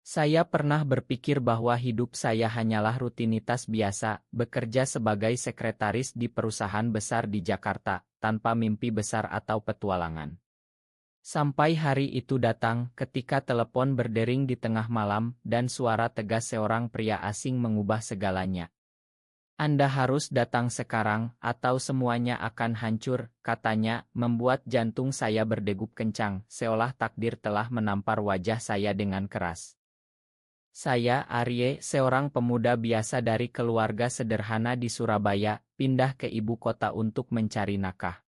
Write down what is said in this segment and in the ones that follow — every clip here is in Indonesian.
Saya pernah berpikir bahwa hidup saya hanyalah rutinitas biasa, bekerja sebagai sekretaris di perusahaan besar di Jakarta, tanpa mimpi besar atau petualangan. Sampai hari itu datang ketika telepon berdering di tengah malam dan suara tegas seorang pria asing mengubah segalanya. Anda harus datang sekarang atau semuanya akan hancur, katanya, membuat jantung saya berdegup kencang, seolah takdir telah menampar wajah saya dengan keras. Saya, Arye, seorang pemuda biasa dari keluarga sederhana di Surabaya, pindah ke ibu kota untuk mencari nafkah.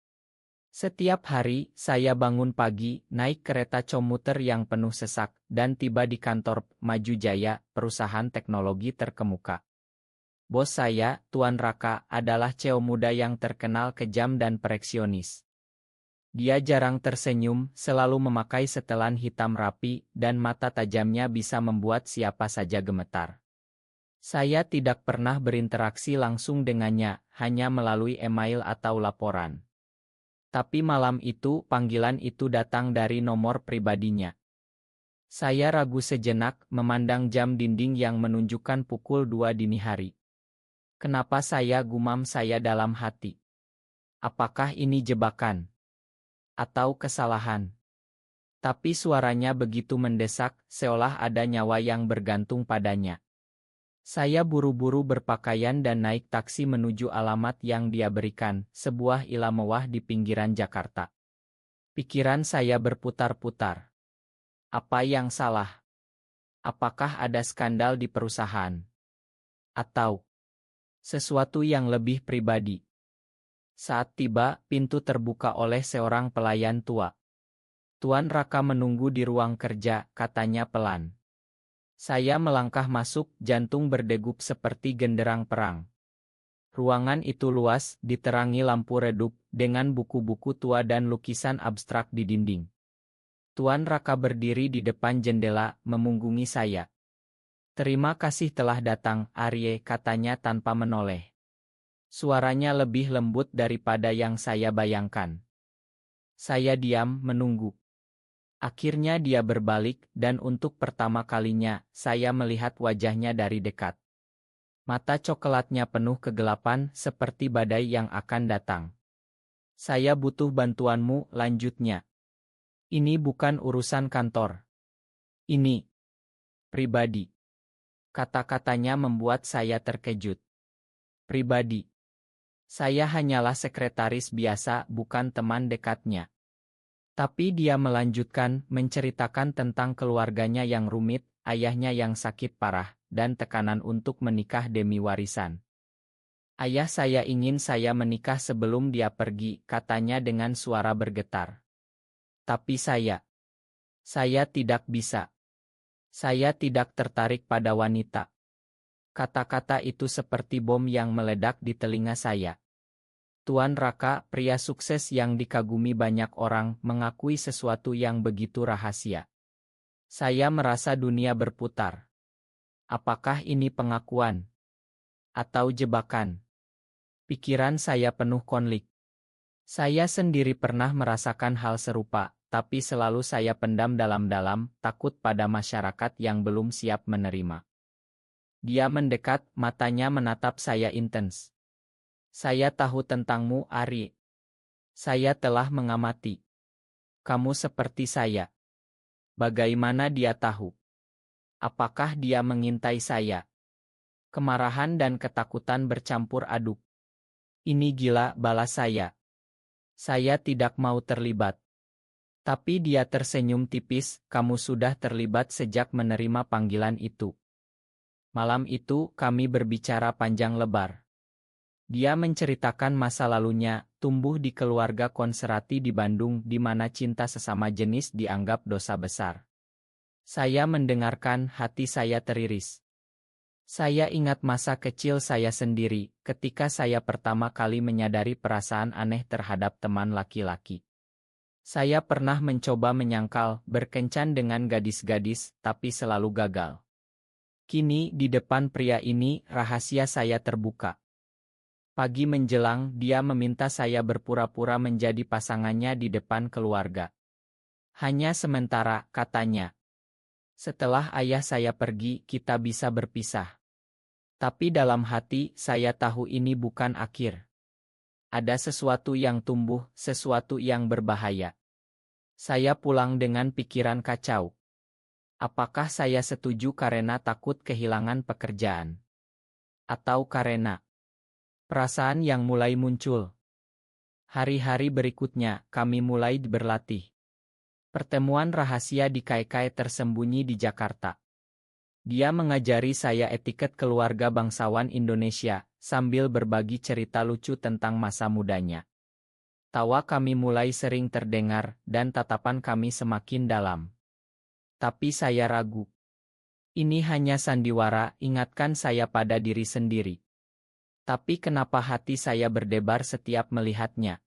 Setiap hari, saya bangun pagi, naik kereta komuter yang penuh sesak, dan tiba di kantor Maju Jaya, perusahaan teknologi terkemuka. Bos saya, Tuan Raka, adalah CEO muda yang terkenal kejam dan pereksionis. Dia jarang tersenyum, selalu memakai setelan hitam rapi, dan mata tajamnya bisa membuat siapa saja gemetar. Saya tidak pernah berinteraksi langsung dengannya, hanya melalui email atau laporan. Tapi malam itu, panggilan itu datang dari nomor pribadinya. Saya ragu sejenak, memandang jam dinding yang menunjukkan pukul 2 dini hari. Kenapa saya gumam saya dalam hati? Apakah ini jebakan? Atau kesalahan? Tapi suaranya begitu mendesak, seolah ada nyawa yang bergantung padanya. Saya buru-buru berpakaian dan naik taksi menuju alamat yang dia berikan, sebuah villa mewah di pinggiran Jakarta. Pikiran saya berputar-putar. Apa yang salah? Apakah ada skandal di perusahaan? Atau sesuatu yang lebih pribadi? Saat tiba, pintu terbuka oleh seorang pelayan tua. Tuan Raka menunggu di ruang kerja, katanya pelan. Saya melangkah masuk, jantung berdegup seperti genderang perang. Ruangan itu luas, diterangi lampu redup, dengan buku-buku tua dan lukisan abstrak di dinding. Tuan Raka berdiri di depan jendela, memunggungi saya. Terima kasih telah datang, Arye, katanya tanpa menoleh. Suaranya lebih lembut daripada yang saya bayangkan. Saya diam, menunggu. Akhirnya dia berbalik, dan untuk pertama kalinya, saya melihat wajahnya dari dekat. Mata coklatnya penuh kegelapan, seperti badai yang akan datang. Saya butuh bantuanmu, lanjutnya. Ini bukan urusan kantor. Ini pribadi. Kata-katanya membuat saya terkejut. Pribadi. Saya hanyalah sekretaris biasa, bukan teman dekatnya. Tapi dia melanjutkan, menceritakan tentang keluarganya yang rumit, ayahnya yang sakit parah, dan tekanan untuk menikah demi warisan. Ayah saya ingin saya menikah sebelum dia pergi, katanya dengan suara bergetar. Tapi saya tidak bisa. Saya tidak tertarik pada wanita. Kata-kata itu seperti bom yang meledak di telinga saya. Tuan Raka, pria sukses yang dikagumi banyak orang, mengakui sesuatu yang begitu rahasia. Saya merasa dunia berputar. Apakah ini pengakuan? Atau jebakan? Pikiran saya penuh konflik. Saya sendiri pernah merasakan hal serupa, tapi selalu saya pendam dalam-dalam, takut pada masyarakat yang belum siap menerima. Dia mendekat, matanya menatap saya intens. Saya tahu tentangmu, Ari. Saya telah mengamati. Kamu seperti saya. Bagaimana dia tahu? Apakah dia mengintai saya? Kemarahan dan ketakutan bercampur aduk. Ini gila, balas saya. Saya tidak mau terlibat. Tapi dia tersenyum tipis, kamu sudah terlibat sejak menerima panggilan itu. Malam itu, kami berbicara panjang lebar. Dia menceritakan masa lalunya, tumbuh di keluarga konservatif di Bandung di mana cinta sesama jenis dianggap dosa besar. Saya mendengarkan, hati saya teriris. Saya ingat masa kecil saya sendiri, ketika saya pertama kali menyadari perasaan aneh terhadap teman laki-laki. Saya pernah mencoba menyangkal, berkencan dengan gadis-gadis, tapi selalu gagal. Kini, di depan pria ini, rahasia saya terbuka. Pagi menjelang, dia meminta saya berpura-pura menjadi pasangannya di depan keluarga. Hanya sementara, katanya. Setelah ayah saya pergi, kita bisa berpisah. Tapi dalam hati, saya tahu ini bukan akhir. Ada sesuatu yang tumbuh, sesuatu yang berbahaya. Saya pulang dengan pikiran kacau. Apakah saya setuju karena takut kehilangan pekerjaan? Atau karena perasaan yang mulai muncul? Hari-hari berikutnya, kami mulai berlatih. Pertemuan rahasia di Kaikai tersembunyi di Jakarta. Dia mengajari saya etiket keluarga bangsawan Indonesia, sambil berbagi cerita lucu tentang masa mudanya. Tawa kami mulai sering terdengar, dan tatapan kami semakin dalam. Tapi saya ragu. Ini hanya sandiwara, ingatkan saya pada diri sendiri. Tapi kenapa hati saya berdebar setiap melihatnya?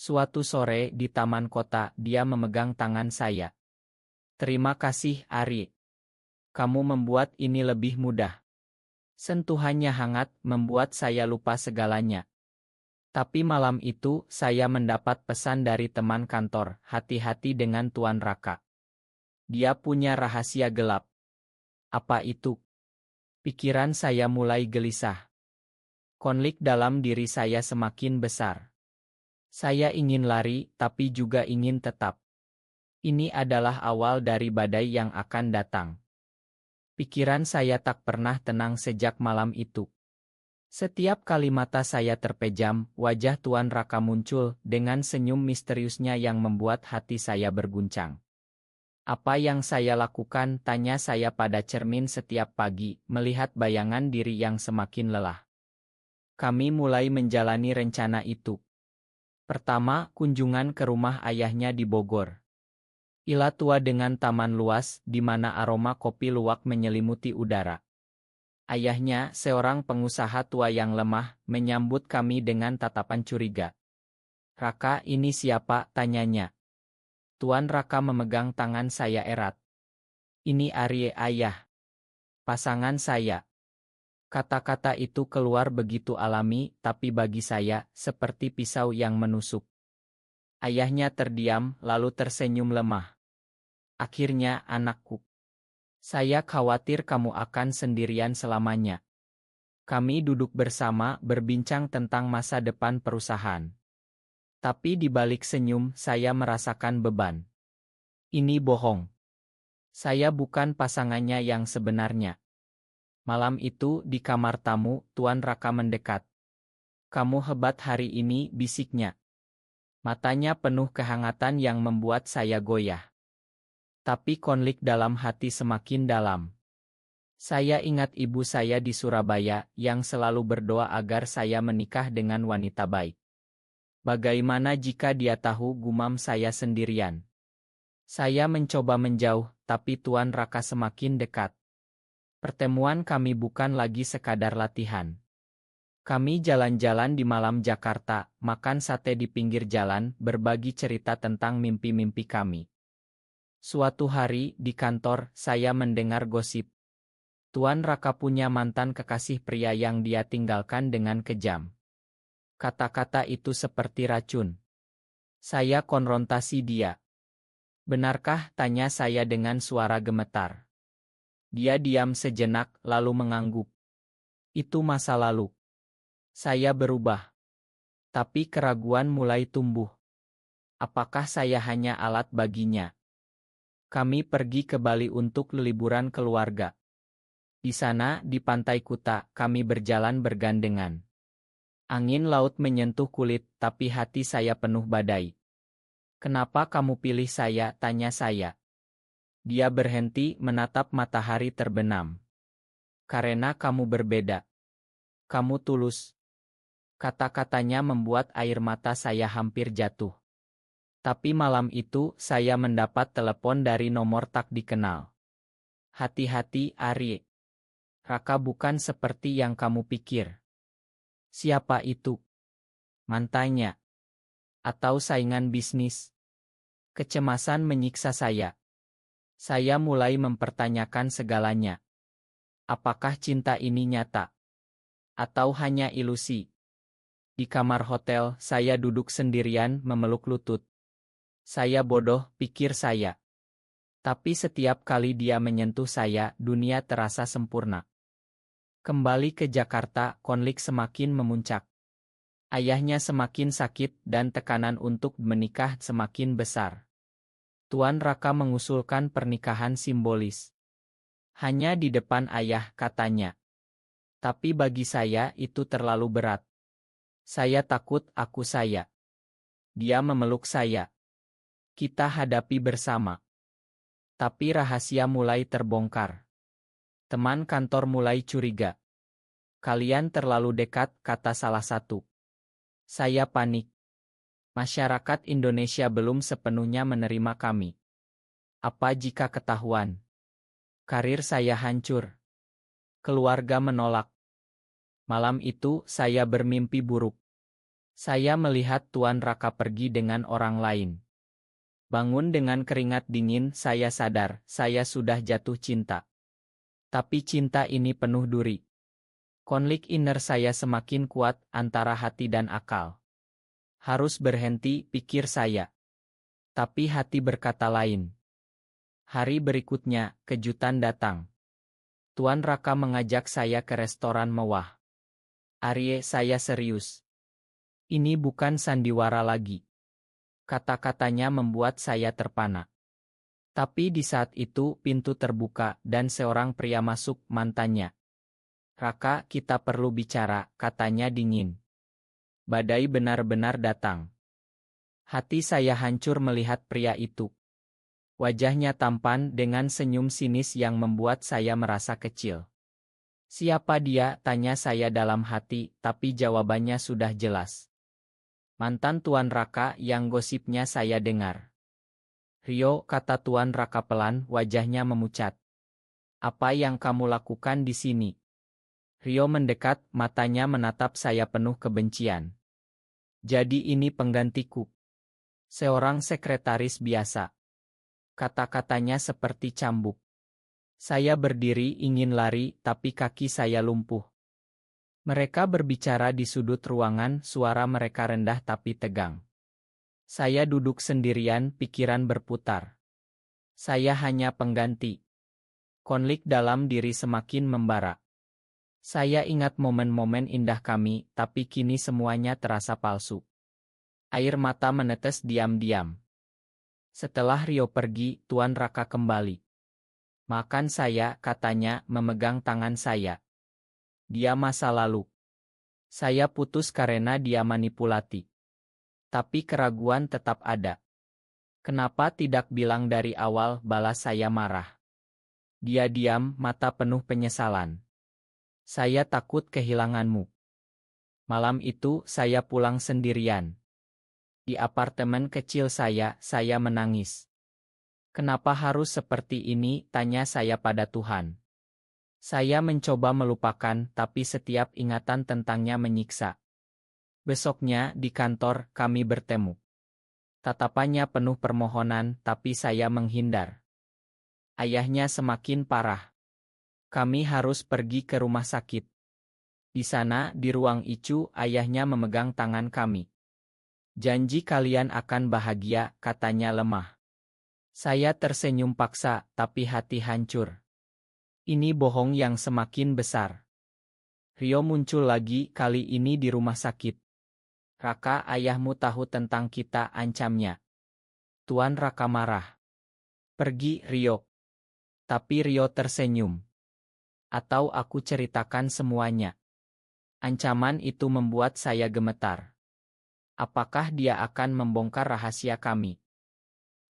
Suatu sore di taman kota, dia memegang tangan saya. Terima kasih, Ari. Kamu membuat ini lebih mudah. Sentuhannya hangat, membuat saya lupa segalanya. Tapi malam itu, saya mendapat pesan dari teman kantor, hati-hati dengan Tuan Raka. Dia punya rahasia gelap. Apa itu? Pikiran saya mulai gelisah. Konflik dalam diri saya semakin besar. Saya ingin lari, tapi juga ingin tetap. Ini adalah awal dari badai yang akan datang. Pikiran saya tak pernah tenang sejak malam itu. Setiap kali mata saya terpejam, wajah Tuan Raka muncul dengan senyum misteriusnya yang membuat hati saya berguncang. Apa yang saya lakukan, tanya saya pada cermin setiap pagi, melihat bayangan diri yang semakin lelah. Kami mulai menjalani rencana itu. Pertama, kunjungan ke rumah ayahnya di Bogor. Ila tua dengan taman luas, di mana aroma kopi luwak menyelimuti udara. Ayahnya, seorang pengusaha tua yang lemah, menyambut kami dengan tatapan curiga. Raka, ini siapa? Tanyanya. Tuan Raka memegang tangan saya erat. Ini Arye, ayah. Pasangan saya. Kata-kata itu keluar begitu alami, tapi bagi saya, seperti pisau yang menusuk. Ayahnya terdiam, lalu tersenyum lemah. Akhirnya, anakku. Saya khawatir kamu akan sendirian selamanya. Kami duduk bersama, berbincang tentang masa depan perusahaan. Tapi di balik senyum, saya merasakan beban. Ini bohong. Saya bukan pasangannya yang sebenarnya. Malam itu, di kamar tamu, Tuan Raka mendekat. Kamu hebat hari ini, bisiknya. Matanya penuh kehangatan yang membuat saya goyah. Tapi konflik dalam hati semakin dalam. Saya ingat ibu saya di Surabaya, yang selalu berdoa agar saya menikah dengan wanita baik. Bagaimana jika dia tahu gumam saya sendirian? Saya mencoba menjauh, tapi Tuan Raka semakin dekat. Pertemuan kami bukan lagi sekadar latihan. Kami jalan-jalan di malam Jakarta, makan sate di pinggir jalan, berbagi cerita tentang mimpi-mimpi kami. Suatu hari, di kantor, saya mendengar gosip. Tuan Raka punya mantan kekasih pria yang dia tinggalkan dengan kejam. Kata-kata itu seperti racun. Saya konfrontasi dia. Benarkah? Tanya saya dengan suara gemetar. Dia diam sejenak, lalu mengangguk. Itu masa lalu. Saya berubah. Tapi keraguan mulai tumbuh. Apakah saya hanya alat baginya? Kami pergi ke Bali untuk liburan keluarga. Di sana, di pantai Kuta, kami berjalan bergandengan. Angin laut menyentuh kulit, tapi hati saya penuh badai. Kenapa kamu pilih saya? Tanya saya. Dia berhenti, menatap matahari terbenam. Karena kamu berbeda. Kamu tulus. Kata-katanya membuat air mata saya hampir jatuh. Tapi malam itu, saya mendapat telepon dari nomor tak dikenal. Hati-hati, Ari. Raka bukan seperti yang kamu pikir. Siapa itu? Mantannya? Atau saingan bisnis? Kecemasan menyiksa saya. Saya mulai mempertanyakan segalanya. Apakah cinta ini nyata? Atau hanya ilusi? Di kamar hotel, saya duduk sendirian memeluk lutut. Saya bodoh, pikir saya. Tapi setiap kali dia menyentuh saya, dunia terasa sempurna. Kembali ke Jakarta, konflik semakin memuncak. Ayahnya semakin sakit dan tekanan untuk menikah semakin besar. Tuan Raka mengusulkan pernikahan simbolis. Hanya di depan ayah, katanya. Tapi bagi saya itu terlalu berat. Saya takut saya. Dia memeluk saya. Kita hadapi bersama. Tapi rahasia mulai terbongkar. Teman kantor mulai curiga. Kalian terlalu dekat, kata salah satu. Saya panik. Masyarakat Indonesia belum sepenuhnya menerima kami. Apa jika ketahuan? Karir saya hancur. Keluarga menolak. Malam itu, saya bermimpi buruk. Saya melihat Tuan Raka pergi dengan orang lain. Bangun dengan keringat dingin, saya sadar, saya sudah jatuh cinta. Tapi cinta ini penuh duri. Konflik inner saya semakin kuat antara hati dan akal. Harus berhenti, pikir saya. Tapi hati berkata lain. Hari berikutnya, kejutan datang. Tuan Raka mengajak saya ke restoran mewah. Arye, saya serius. Ini bukan sandiwara lagi. Kata-katanya membuat saya terpana. Tapi di saat itu pintu terbuka dan seorang pria masuk, mantannya. Raka, kita perlu bicara, katanya dingin. Badai benar-benar datang. Hati saya hancur melihat pria itu. Wajahnya tampan dengan senyum sinis yang membuat saya merasa kecil. Siapa dia? Tanya saya dalam hati, tapi jawabannya sudah jelas. Mantan Tuan Raka yang gosipnya saya dengar. Rio, kata Tuan Raka pelan, wajahnya memucat. Apa yang kamu lakukan di sini? Rio mendekat, matanya menatap saya penuh kebencian. Jadi ini penggantiku. Seorang sekretaris biasa. Kata-katanya seperti cambuk. Saya berdiri ingin lari, tapi kaki saya lumpuh. Mereka berbicara di sudut ruangan, suara mereka rendah tapi tegang. Saya duduk sendirian, pikiran berputar. Saya hanya pengganti. Konflik dalam diri semakin membara. Saya ingat momen-momen indah kami, tapi kini semuanya terasa palsu. Air mata menetes diam-diam. Setelah Rio pergi, Tuan Raka kembali. Makan saya, katanya, memegang tangan saya. Dia masa lalu. Saya putus karena dia manipulati. Tapi keraguan tetap ada. Kenapa tidak bilang dari awal, balas saya marah. Dia diam, mata penuh penyesalan. Saya takut kehilanganmu. Malam itu, saya pulang sendirian. Di apartemen kecil saya menangis. Kenapa harus seperti ini, tanya saya pada Tuhan. Saya mencoba melupakan, tapi setiap ingatan tentangnya menyiksa. Besoknya, di kantor, kami bertemu. Tatapannya penuh permohonan, tapi saya menghindar. Ayahnya semakin parah. Kami harus pergi ke rumah sakit. Di sana, di ruang ICU, ayahnya memegang tangan kami. Janji kalian akan bahagia, katanya lemah. Saya tersenyum paksa, tapi hati hancur. Ini bohong yang semakin besar. Rio muncul lagi, kali ini di rumah sakit. Raka, ayahmu tahu tentang kita, ancamnya. Tuan Raka marah. Pergi, Rio. Tapi Rio tersenyum. Atau aku ceritakan semuanya. Ancaman itu membuat saya gemetar. Apakah dia akan membongkar rahasia kami?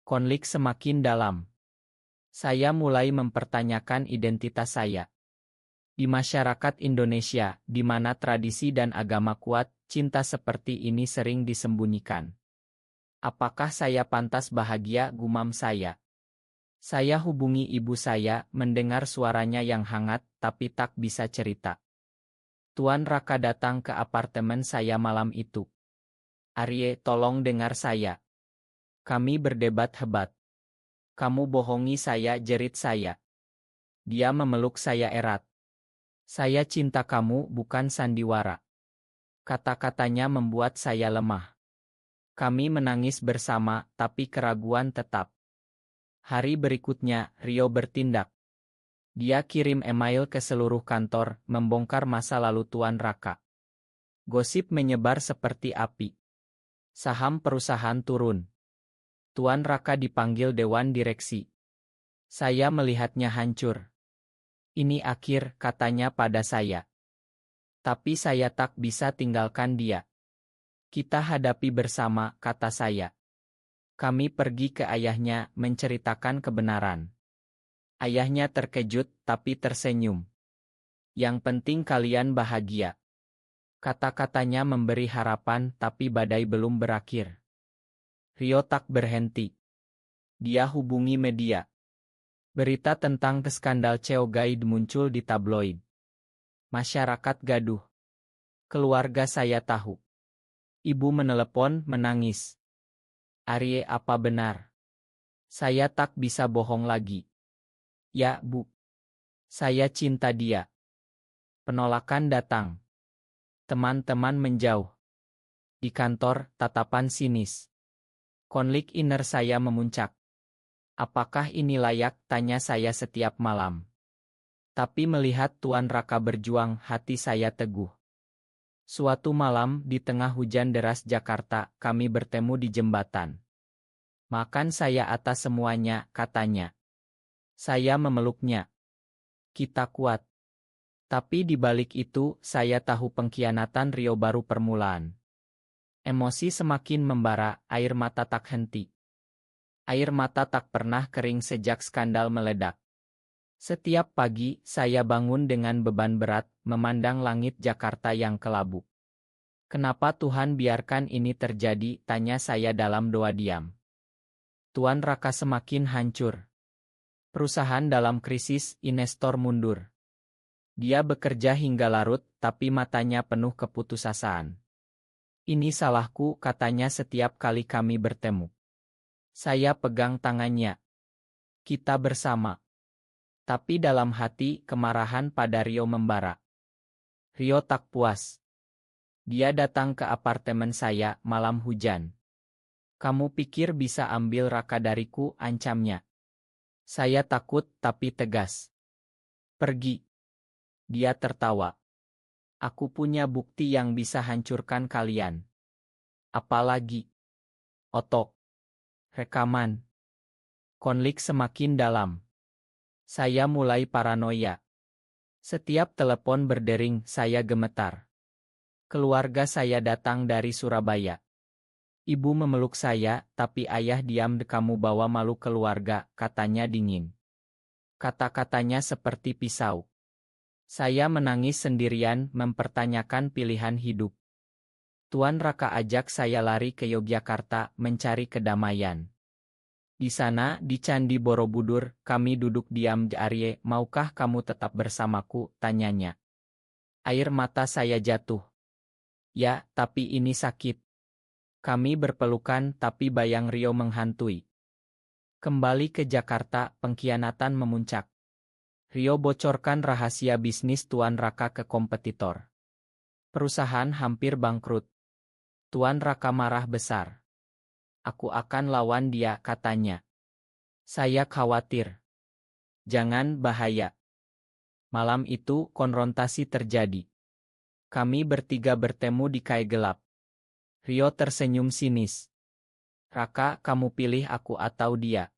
Konflik semakin dalam. Saya mulai mempertanyakan identitas saya. Di masyarakat Indonesia, di mana tradisi dan agama kuat, cinta seperti ini sering disembunyikan. Apakah saya pantas bahagia, gumam saya. Saya hubungi ibu saya, mendengar suaranya yang hangat, tapi tak bisa cerita. Tuan Raka datang ke apartemen saya malam itu. Arye, tolong dengar saya. Kami berdebat hebat. Kamu bohongi saya, jerit saya. Dia memeluk saya erat. Saya cinta kamu, bukan sandiwara. Kata-katanya membuat saya lemah. Kami menangis bersama, tapi keraguan tetap. Hari berikutnya, Rio bertindak. Dia kirim email ke seluruh kantor, membongkar masa lalu Tuan Raka. Gosip menyebar seperti api. Saham perusahaan turun. Tuan Raka dipanggil Dewan Direksi. Saya melihatnya hancur. Ini akhir, katanya pada saya. Tapi saya tak bisa tinggalkan dia. Kita hadapi bersama, kata saya. Kami pergi ke ayahnya, menceritakan kebenaran. Ayahnya terkejut, tapi tersenyum. Yang penting kalian bahagia. Kata-katanya memberi harapan, tapi badai belum berakhir. Rio tak berhenti. Dia hubungi media. Berita tentang skandal Cheo Gaid muncul di tabloid. Masyarakat gaduh. Keluarga saya tahu. Ibu menelepon, menangis. Arye, apa benar? Saya tak bisa bohong lagi. Ya, Bu. Saya cinta dia. Penolakan datang. Teman-teman menjauh. Di kantor, tatapan sinis. Konflik inner saya memuncak. Apakah ini layak, tanya saya setiap malam. Tapi melihat Tuan Raka berjuang, hati saya teguh. Suatu malam, di tengah hujan deras Jakarta, kami bertemu di jembatan. Makan saya atas semuanya, katanya. Saya memeluknya. Kita kuat. Tapi di balik itu, saya tahu pengkhianatan Rio baru permulaan. Emosi semakin membara, air mata tak henti. Air mata tak pernah kering sejak skandal meledak. Setiap pagi, saya bangun dengan beban berat, memandang langit Jakarta yang kelabu. Kenapa Tuhan biarkan ini terjadi, tanya saya dalam doa diam. Tuan Raka semakin hancur. Perusahaan dalam krisis, investor mundur. Dia bekerja hingga larut, tapi matanya penuh keputusasaan. Ini salahku, katanya setiap kali kami bertemu. Saya pegang tangannya. Kita bersama. Tapi dalam hati, kemarahan pada Rio membara. Rio tak puas. Dia datang ke apartemen saya malam hujan. Kamu pikir bisa ambil Raka dariku, ancamnya. Saya takut tapi tegas. Pergi. Dia tertawa. Aku punya bukti yang bisa hancurkan kalian. Apalagi? Otok. Rekaman. Konflik semakin dalam. Saya mulai paranoia. Setiap telepon berdering, saya gemetar. Keluarga saya datang dari Surabaya. Ibu memeluk saya, tapi ayah diam. Kamu bawa malu keluarga, katanya dingin. Kata-katanya seperti pisau. Saya menangis sendirian, mempertanyakan pilihan hidup. Tuan Raka ajak saya lari ke Yogyakarta, mencari kedamaian. Di sana, di Candi Borobudur, kami duduk diam. Arye, maukah kamu tetap bersamaku, tanyanya. Air mata saya jatuh. Ya, tapi ini sakit. Kami berpelukan, tapi bayang Rio menghantui. Kembali ke Jakarta, pengkhianatan memuncak. Rio bocorkan rahasia bisnis Tuan Raka ke kompetitor. Perusahaan hampir bangkrut. Tuan Raka marah besar. Aku akan lawan dia, katanya. Saya khawatir. Jangan, bahaya. Malam itu, konfrontasi terjadi. Kami bertiga bertemu di kai gelap. Rio tersenyum sinis. Raka, kamu pilih aku atau dia?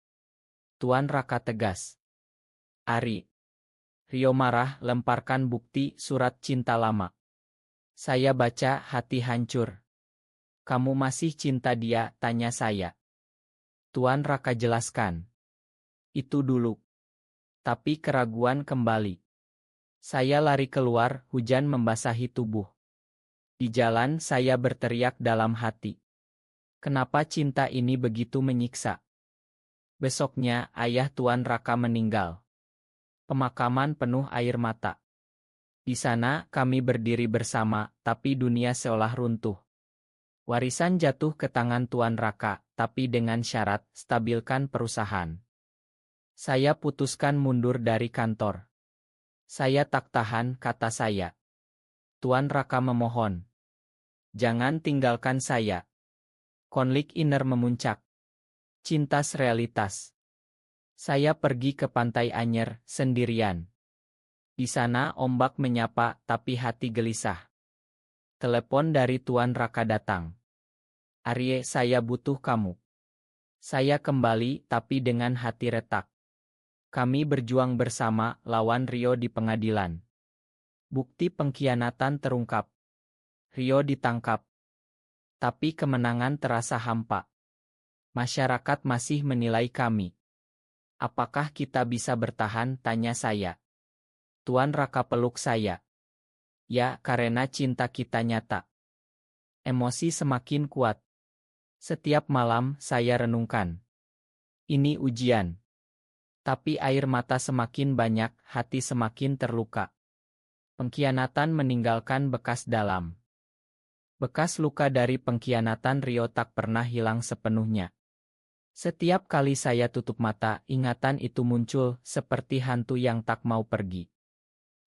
Tuan Raka tegas. Ari. Rio marah, lemparkan bukti surat cinta lama. Saya baca, hati hancur. Kamu masih cinta dia, tanya saya. Tuan Raka jelaskan. Itu dulu. Tapi keraguan kembali. Saya lari keluar, hujan membasahi tubuh. Di jalan saya berteriak dalam hati. Kenapa cinta ini begitu menyiksa? Besoknya, ayah Tuan Raka meninggal. Pemakaman penuh air mata. Di sana, kami berdiri bersama, tapi dunia seolah runtuh. Warisan jatuh ke tangan Tuan Raka, tapi dengan syarat, stabilkan perusahaan. Saya putuskan mundur dari kantor. Saya tak tahan, kata saya. Tuan Raka memohon. Jangan tinggalkan saya. Konflik inner memuncak. Cintas realitas. Saya pergi ke Pantai Anyer, sendirian. Di sana ombak menyapa, tapi hati gelisah. Telepon dari Tuan Raka datang. Arye, saya butuh kamu. Saya kembali, tapi dengan hati retak. Kami berjuang bersama, lawan Rio di pengadilan. Bukti pengkhianatan terungkap. Rio ditangkap. Tapi kemenangan terasa hampa. Masyarakat masih menilai kami. Apakah kita bisa bertahan, tanya saya. Tuan Raka peluk saya. Ya, karena cinta kita nyata. Emosi semakin kuat. Setiap malam saya renungkan. Ini ujian. Tapi air mata semakin banyak, hati semakin terluka. Pengkhianatan meninggalkan bekas dalam. Bekas luka dari pengkhianatan Rio tak pernah hilang sepenuhnya. Setiap kali saya tutup mata, ingatan itu muncul, seperti hantu yang tak mau pergi.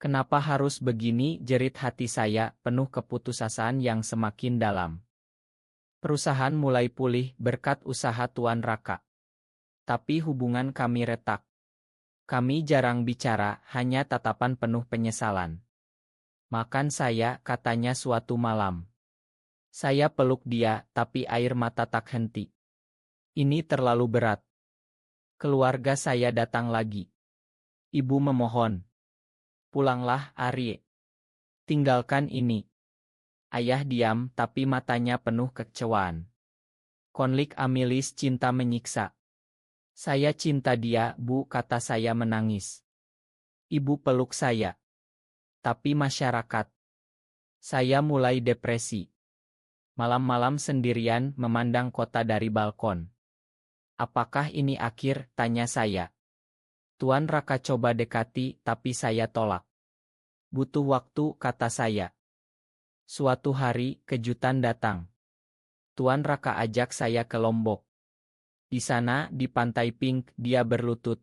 Kenapa harus begini, jerit hati saya, penuh keputusasaan yang semakin dalam. Perusahaan mulai pulih berkat usaha Tuan Raka. Tapi hubungan kami retak. Kami jarang bicara, hanya tatapan penuh penyesalan. Makan saya, katanya suatu malam. Saya peluk dia, tapi air mata tak henti. Ini terlalu berat. Keluarga saya datang lagi. Ibu memohon. Pulanglah, Arye. Tinggalkan ini. Ayah diam, tapi matanya penuh kekecewaan. Konflik Amilis, cinta menyiksa. Saya cinta dia, Bu, kata saya menangis. Ibu peluk saya. Tapi masyarakat. Saya mulai depresi. Malam-malam sendirian memandang kota dari balkon. Apakah ini akhir, tanya saya. Tuan Raka coba dekati, tapi saya tolak. Butuh waktu, kata saya. Suatu hari, kejutan datang. Tuan Raka ajak saya ke Lombok. Di sana, di Pantai Pink, dia berlutut.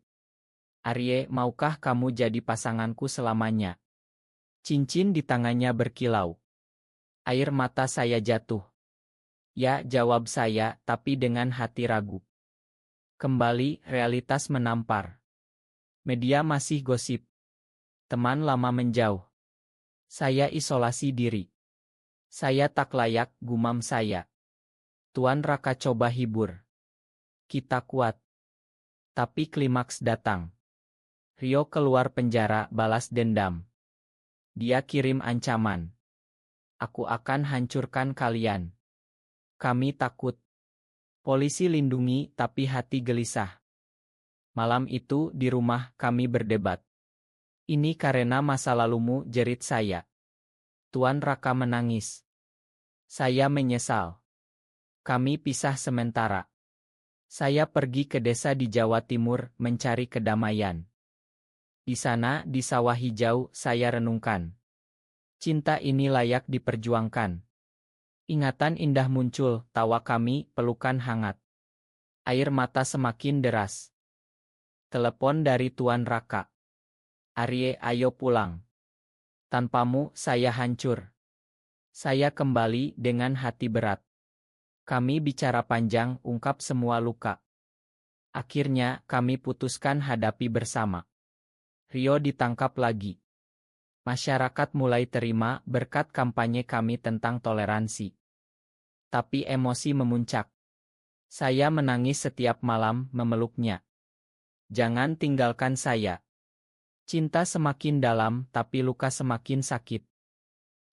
Arye, maukah kamu jadi pasanganku selamanya? Cincin di tangannya berkilau. Air mata saya jatuh. Ya, jawab saya, tapi dengan hati ragu. Kembali, realitas menampar. Media masih gosip. Teman lama menjauh. Saya isolasi diri. Saya tak layak, gumam saya. Tuan Raka coba hibur. Kita kuat. Tapi klimaks datang. Rio keluar penjara, balas dendam. Dia kirim ancaman. Aku akan hancurkan kalian. Kami takut. Polisi lindungi, tapi hati gelisah. Malam itu, di rumah, kami berdebat. Ini karena masa lalumu, jerit saya. Tuan Raka menangis. Saya menyesal. Kami pisah sementara. Saya pergi ke desa di Jawa Timur, mencari kedamaian. Di sana, di sawah hijau, saya renungkan. Cinta ini layak diperjuangkan. Ingatan indah muncul, tawa kami, pelukan hangat. Air mata semakin deras. Telepon dari Tuan Raka. Arye, ayo pulang. Tanpamu, saya hancur. Saya kembali dengan hati berat. Kami bicara panjang, ungkap semua luka. Akhirnya, kami putuskan hadapi bersama. Rio ditangkap lagi. Masyarakat mulai terima berkat kampanye kami tentang toleransi. Tapi emosi memuncak. Saya menangis setiap malam memeluknya. Jangan tinggalkan saya. Cinta semakin dalam, tapi luka semakin sakit.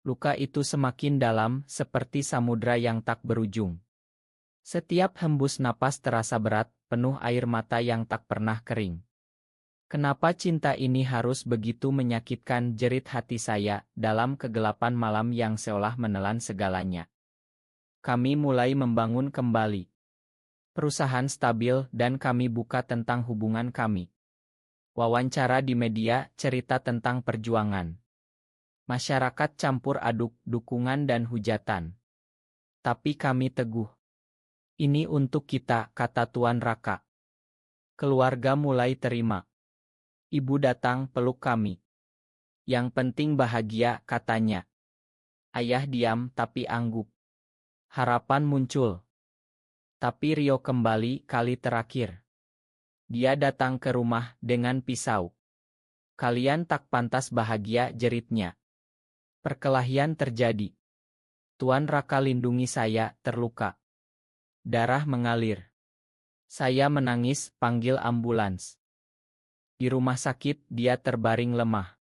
Luka itu semakin dalam, seperti samudra yang tak berujung. Setiap hembus napas terasa berat, penuh air mata yang tak pernah kering. Kenapa cinta ini harus begitu menyakitkan, jerit hati saya, dalam kegelapan malam yang seolah menelan segalanya. Kami mulai membangun kembali. Perusahaan stabil dan kami buka tentang hubungan kami. Wawancara di media, cerita tentang perjuangan. Masyarakat campur aduk, dukungan dan hujatan. Tapi kami teguh. Ini untuk kita, kata Tuan Raka. Keluarga mulai terima. Ibu datang peluk kami. Yang penting bahagia, katanya. Ayah diam tapi angguk. Harapan muncul. Tapi Rio kembali kali terakhir. Dia datang ke rumah dengan pisau. Kalian tak pantas bahagia, jeritnya. Perkelahian terjadi. Tuan Raka lindungi saya, terluka. Darah mengalir. Saya menangis, panggil ambulans. Di rumah sakit, dia terbaring lemah.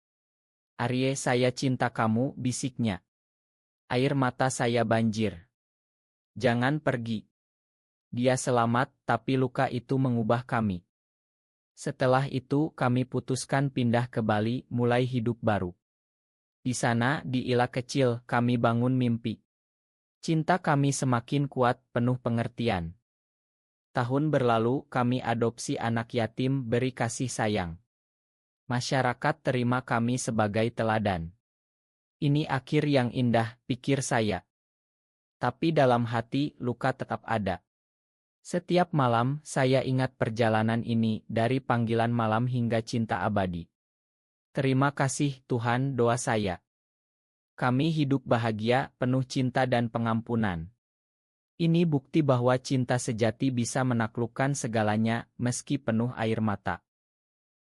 Arye, saya cinta kamu, bisiknya. Air mata saya banjir. Jangan pergi. Dia selamat, tapi luka itu mengubah kami. Setelah itu kami putuskan pindah ke Bali, mulai hidup baru. Di sana, di Ila kecil, kami bangun mimpi. Cinta kami semakin kuat, penuh pengertian. Tahun berlalu, kami adopsi anak yatim, beri kasih sayang. Masyarakat terima kami sebagai teladan. Ini akhir yang indah, pikir saya. Tapi dalam hati, luka tetap ada. Setiap malam, saya ingat perjalanan ini, dari panggilan malam hingga cinta abadi. Terima kasih, Tuhan, doa saya. Kami hidup bahagia, penuh cinta dan pengampunan. Ini bukti bahwa cinta sejati bisa menaklukkan segalanya, meski penuh air mata.